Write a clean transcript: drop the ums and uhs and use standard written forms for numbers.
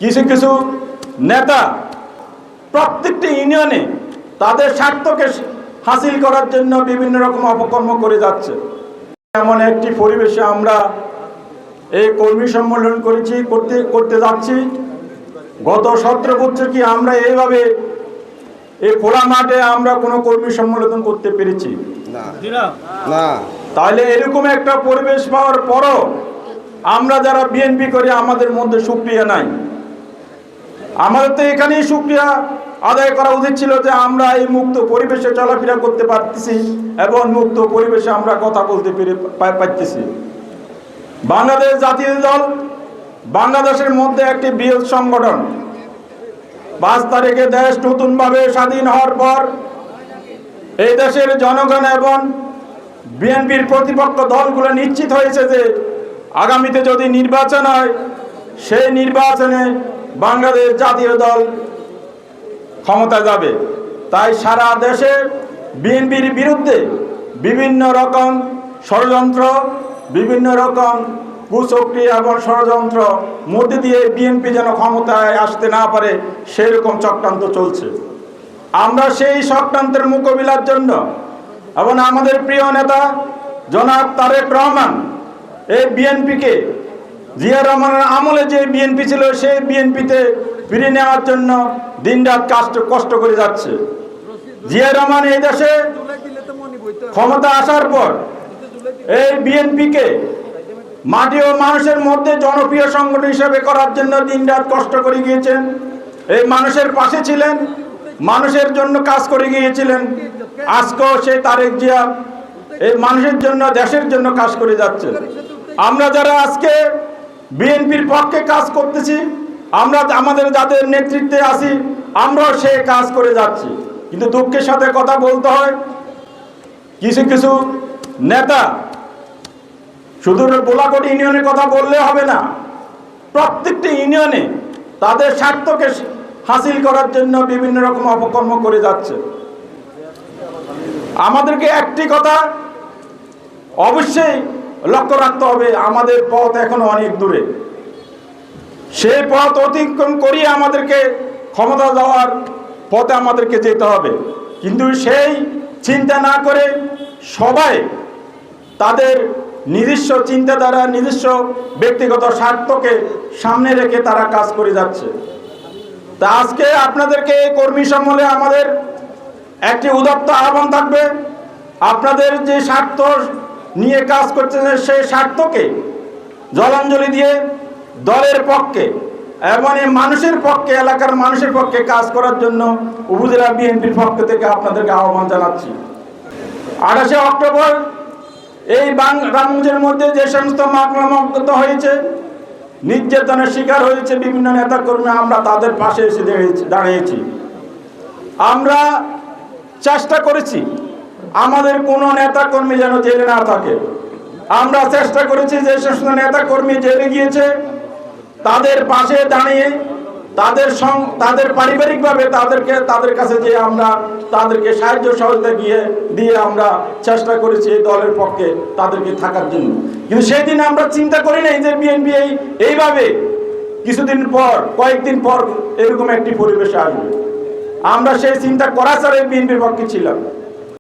কিছু কিছু নেতা প্রত্যেকটি ইউনিয়নে তাদের স্বার্থকে হাসিল করার জন্য বিভিন্ন রকম অপকর্ম করে যাচ্ছে। এমন একটি পরিবেশে আমরা এই কর্মী সম্মেলন করতে যাচ্ছি। গত 17 বছর কি আমরা এইভাবে এই খোলা মাঠে আমরা কোনো কর্মী সম্মেলন করতে পেরেছি না। তাহলে এরকম একটা পরিবেশ পাওয়ার পরও আমরা যারা বিএনপি করি আমাদের মধ্যে সুক্রিয়া নাই। আমাদের তো এখানেই সুক্রিয়া আদায় করা উচিত ছিল যে আমরা এই মুক্ত পরিবেশে চলাফেরা করতে পারতেছি এবং মুক্ত পরিবেশে আমরা কথা বলতে পারতেছি। বাংলাদেশ জাতীয় দল বাংলাদেশের মধ্যে একটি বৃহৎ সংগঠন। 5 তারিখে দেশ নতুনভাবে স্বাধীন হওয়ার পর এই দেশের জনগণ এবং বিএনপির প্রতিপক্ষ দলগুলো নিশ্চিত হয়েছে যে আগামীতে যদি নির্বাচন হয় সেই নির্বাচনে বাংলাদেশ জাতীয় দল ক্ষমতা যাবে। তাই সারা দেশে বিএনপির বিরুদ্ধে বিভিন্ন রকম ষড়যন্ত্র, বিভিন্ন রকম কুচক্রি এবং ষড়যন্ত্র মধ্যে দিয়ে বিএনপি যেন ক্ষমতায় আসতে না পারে সেরকম চক্রান্ত চলছে। আমরা সেই চক্রান্তের মোকাবিলার জন্য এবং আমাদের প্রিয় নেতা জনাব তারেক রহমান এই বিএনপিকে জিয়া রহমানের আমলে যে বিএনপি ছিল সেই বিএনপিতে ফিরে নেওয়ার জন্য দিনরাত কষ্ট করে যাচ্ছে। জিয়া রহমান এই দেশে ক্ষমতা আসার পর এই বিএনপিকে মাটি ও মানুষের মধ্যে জনপ্রিয় সংগঠন হিসেবে করার জন্য দিনরাত কষ্ট করে গিয়েছেন। এই মানুষের পাশে ছিলেন, মানুষের জন্য কাজ করে গিয়েছিলেন। আজকেও সেই তারেক জিয়া এই মানুষের জন্য, দেশের জন্য কাজ করে যাচ্ছে। আমরা যারা আজকে বিএনপির পক্ষে কাজ করতেছি, আমরা আমাদের যাদের নেতৃত্বে আছি আমরাও সেই কাজ করে যাচ্ছি। কিন্তু দুঃখের সাথে কথা বলতে হয়, কিছু কিছু নেতা শুধু বোলাকোট ইউনিয়নের কথা বললে হবে না, প্রত্যেকটি ইউনিয়নে তাদের স্বার্থকে হাসিল করার জন্য বিভিন্ন রকম অপকর্ম করে যাচ্ছে। আমাদেরকে একটি কথা অবশ্যই লক্ষ্য রাখতে হবে, আমাদের পথ এখনো অনেক দূরে। সেই পথ অতিক্রম করিয়ে আমাদেরকে ক্ষমতা দেওয়ার পথে আমাদেরকে যেতে হবে। কিন্তু সেই চিন্তা না করে সবাই তাদের নিজস্ব চিন্তাধারা, নিজস্ব ব্যক্তিগত স্বার্থকে সামনে রেখে তারা কাজ করে যাচ্ছে। তা আজকে আপনাদেরকে এই কর্মী সম্মেলনে আমাদের একটি উদাত্ত আহ্বান থাকবে, আপনাদের যে স্বার্থ নিয়ে কাজ করছেন সেই স্বার্থকে জলাঞ্জলি দিয়ে দলের পক্ষে এবং মানুষের পক্ষে, এলাকার মানুষের পক্ষে কাজ করার জন্য উপজেলা বিএনপির পক্ষ থেকে আপনাদেরকে আহ্বান জানাচ্ছি। 28শে অক্টোবর এই রামগঞ্জের মধ্যে যে সমস্ত মামলা হয়েছে, নির্যাতনের শিকার হয়েছে বিভিন্ন নেতাকর্মী, আমরা তাদের পাশে এসে দাঁড়িয়েছি। আমরা চেষ্টা করেছি আমাদের কোনো নেতাকর্মী যেন জেলে না থাকে। আমরা চেষ্টা করেছি যে সমস্ত নেতাকর্মী জেলে গিয়েছে তাদের পাশে দাঁড়িয়ে তাদের পারিবারিকভাবে তাদের কাছে যে আমরা তাদেরকে সাহায্য সহযোগিতা দিয়ে আমরা চেষ্টা করেছি এই দলের পক্ষে তাদেরকে থাকার জন্য। কিন্তু সেই দিন আমরা চিন্তা করি নাই যে বিএনপি এইভাবে কিছুদিন পর, কয়েকদিন পর এরকম একটি পরিবেশে আসবে। আমরা সেই চিন্তা করা ছাড়াই বিএনপির পক্ষে ছিলাম।